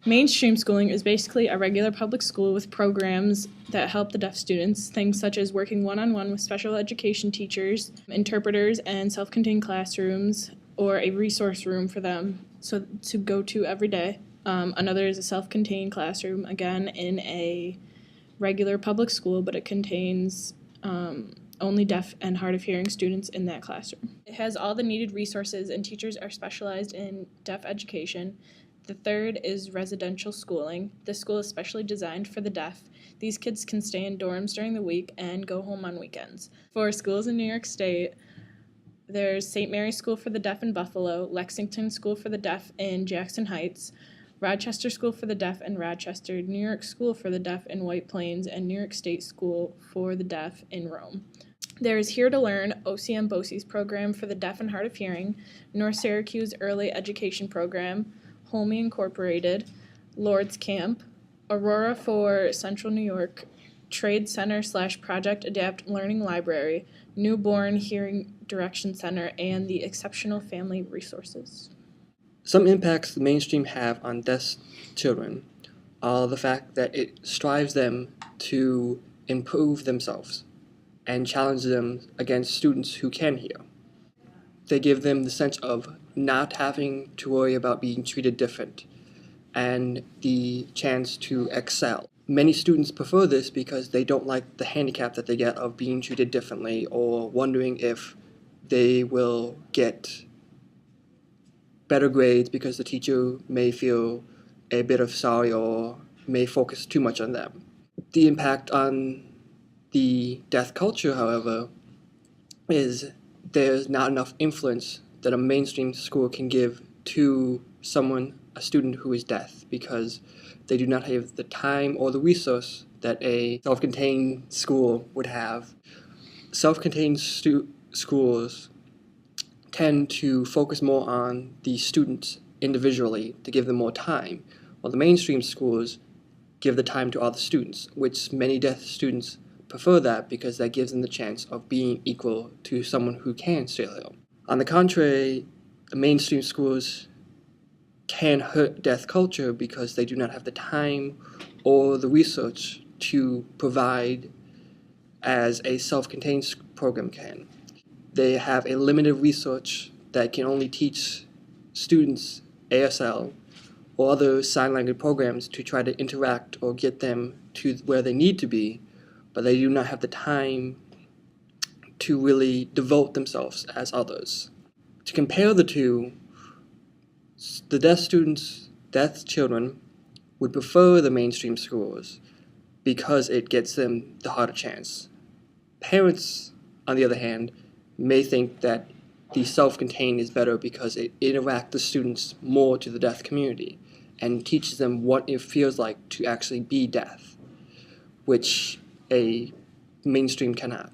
Mainstream schooling is basically a regular public school with programs that help the deaf students, things such as working one-on-one with special education teachers, interpreters, and self-contained classrooms, or a resource room for them to go to every day. Another is a self-contained classroom, again, in a regular public school, but it contains only deaf and hard of hearing students in that classroom. It has all the needed resources, and teachers are specialized in deaf education. The third is residential schooling. This school is specially designed for the deaf. These kids can stay in dorms during the week and go home on weekends. For schools in New York State, there's St. Mary's School for the Deaf in Buffalo, Lexington School for the Deaf in Jackson Heights, Rochester School for the Deaf in Rochester, New York School for the Deaf in White Plains, and New York State School for the Deaf in Rome. There is Here to Learn, OCM BOCES program for the deaf and hard of hearing, North Syracuse Early Education Program, Homey Incorporated, Lord's Camp, Aurora for Central New York, Trade Center / Project Adapt Learning Library, Newborn Hearing Direction Center, and the Exceptional Family Resources. Some impacts the mainstream have on deaf children are the fact that it strives them to improve themselves and challenge them against students who can hear. They give them the sense of not having to worry about being treated different and the chance to excel. Many students prefer this because they don't like the handicap that they get of being treated differently or wondering if they will get better grades because the teacher may feel a bit of sorry or may focus too much on them. The impact on the deaf culture, however, is there's not enough influence that a mainstream school can give to a student who is deaf, because they do not have the time or the resource that a self-contained school would have. Self-contained schools tend to focus more on the students individually to give them more time, while the mainstream schools give the time to all the students, which many deaf students prefer that because that gives them the chance of being equal to someone who can still hear. On the contrary, the mainstream schools can hurt deaf culture because they do not have the time or the research to provide as a self-contained program can. They have a limited research that can only teach students ASL or other sign language programs to try to interact or get them to where they need to be, but they do not have the time to really devote themselves as others. To compare the two, the deaf children would prefer the mainstream schools because it gets them the harder chance. Parents, on the other hand, may think that the self-contained is better because it interacts the students more to the deaf community and teaches them what it feels like to actually be deaf, which a mainstream cannot.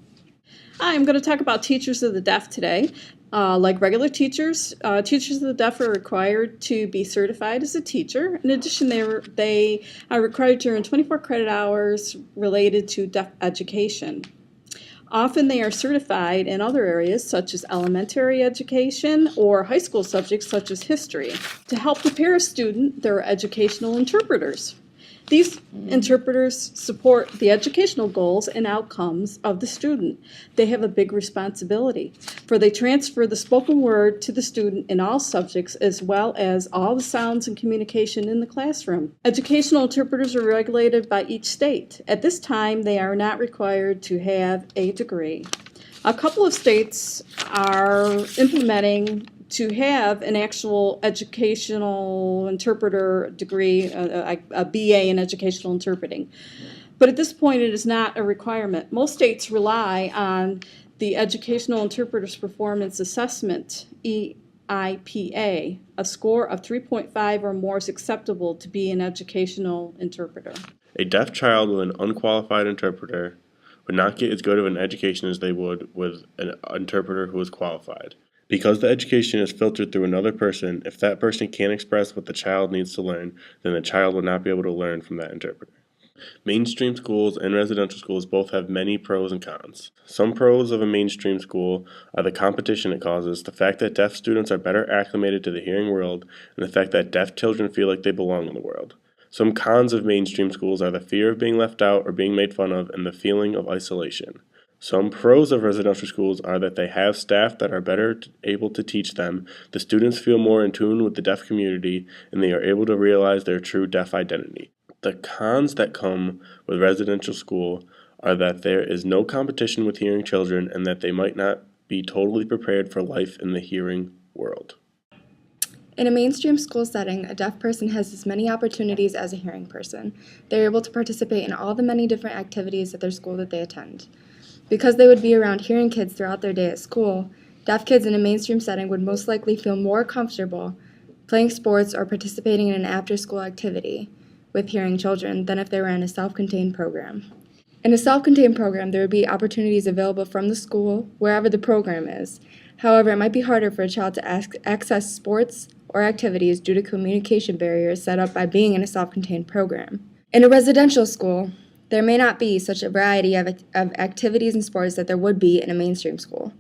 Hi, I'm going to talk about teachers of the deaf today. Like regular teachers, teachers of the deaf are required to be certified as a teacher. In addition, they are required to earn 24 credit hours related to deaf education. Often they are certified in other areas such as elementary education or high school subjects such as history. To help prepare a student, there are educational interpreters. These interpreters support the educational goals and outcomes of the student. They have a big responsibility, for they transfer the spoken word to the student in all subjects as well as all the sounds and communication in the classroom. Educational interpreters are regulated by each state. At this time, they are not required to have a degree. A couple of states are implementing to have an actual educational interpreter degree, a BA in educational interpreting. But at this point, it is not a requirement. Most states rely on the Educational Interpreters Performance Assessment, EIPA. A score of 3.5 or more is acceptable to be an educational interpreter. A deaf child with an unqualified interpreter would not get as good of an education as they would with an interpreter who is qualified. Because the education is filtered through another person, if that person can't express what the child needs to learn, then the child will not be able to learn from that interpreter. Mainstream schools and residential schools both have many pros and cons. Some pros of a mainstream school are the competition it causes, the fact that deaf students are better acclimated to the hearing world, and the fact that deaf children feel like they belong in the world. Some cons of mainstream schools are the fear of being left out or being made fun of and the feeling of isolation. Some pros of residential schools are that they have staff that are better able to teach them, the students feel more in tune with the deaf community, and they are able to realize their true deaf identity. The cons that come with residential school are that there is no competition with hearing children and that they might not be totally prepared for life in the hearing world. In a mainstream school setting, a deaf person has as many opportunities as a hearing person. They're able to participate in all the many different activities at their school that they attend. Because they would be around hearing kids throughout their day at school, deaf kids in a mainstream setting would most likely feel more comfortable playing sports or participating in an after-school activity with hearing children than if they were in a self-contained program. In a self-contained program, there would be opportunities available from the school, wherever the program is. However, it might be harder for a child to access sports or activities due to communication barriers set up by being in a self-contained program. In a residential school, there may not be such a variety of activities and sports that there would be in a mainstream school.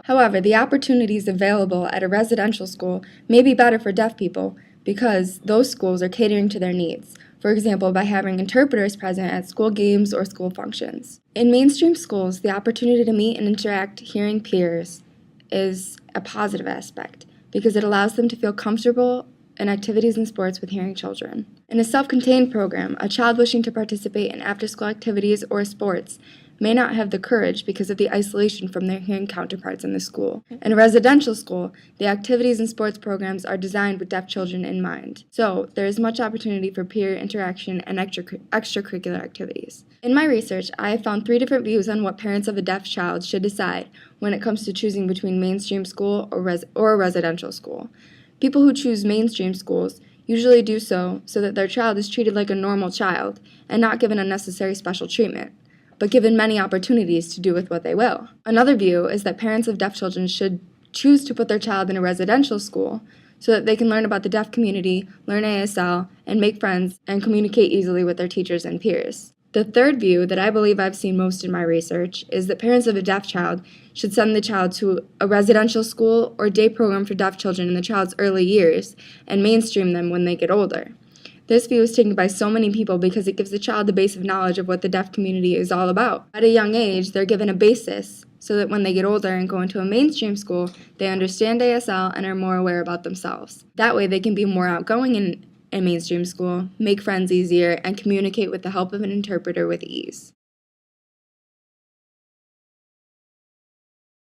However, the opportunities available at a residential school may be better for deaf people because those schools are catering to their needs, for example, by having interpreters present at school games or school functions. In mainstream schools, the opportunity to meet and interact hearing peers is a positive aspect because it allows them to feel comfortable in activities and sports with hearing children. In a self-contained program, a child wishing to participate in after-school activities or sports may not have the courage because of the isolation from their hearing counterparts in the school. In a residential school, the activities and sports programs are designed with deaf children in mind, so there is much opportunity for peer interaction and extracurricular activities. In my research, I have found 3 different views on what parents of a deaf child should decide when it comes to choosing between mainstream school or a residential school. People who choose mainstream schools usually do so that their child is treated like a normal child and not given unnecessary special treatment, but given many opportunities to do with what they will. Another view is that parents of deaf children should choose to put their child in a residential school so that they can learn about the deaf community, learn ASL, and make friends and communicate easily with their teachers and peers. The third view that I believe I've seen most in my research is that parents of a deaf child should send the child to a residential school or day program for deaf children in the child's early years and mainstream them when they get older. This view is taken by so many people because it gives the child the base of knowledge of what the deaf community is all about. At a young age, they're given a basis so that when they get older and go into a mainstream school, they understand ASL and are more aware about themselves. That way they can be more outgoing in a mainstream school, make friends easier, and communicate with the help of an interpreter with ease.